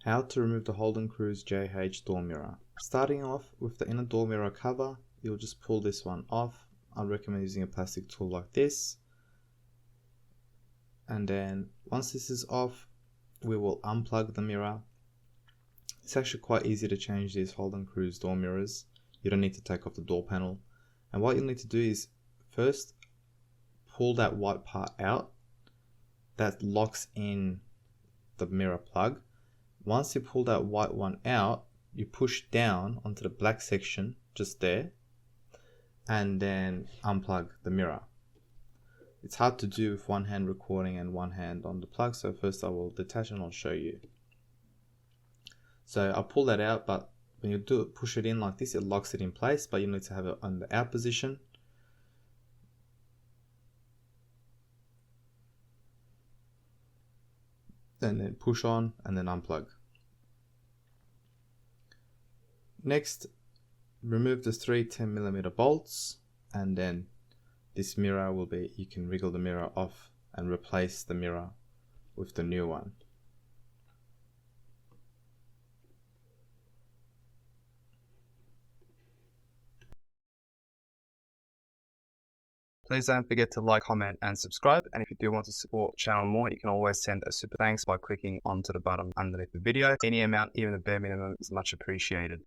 How to remove the Holden Cruze JH door mirror. Starting off with the inner door mirror cover, you'll just pull this one off. I recommend using a plastic tool like this. And then once this is off, we will unplug the mirror. It's actually quite easy to change these Holden Cruze door mirrors. You don't need to take off the door panel. And what you'll need to do is first pull that white part out that locks in the mirror plug. Once you pull that white one out, you push down onto the black section just there and then unplug the mirror. It's hard to do with one hand recording and one hand on the plug, so first I will detach and I'll show you. So I'll pull that out, but when you do it, push it in like this, it locks it in place, but you need to have it on the out position. And then push on and then unplug. Next, remove the three 10mm bolts, and then this mirror will be, you can wriggle the mirror off and replace the mirror with the new one. Please don't forget to like, comment and subscribe, and if you do want to support the channel more, you can always send a super thanks by clicking onto the button underneath the video. Any amount, even the bare minimum, is much appreciated.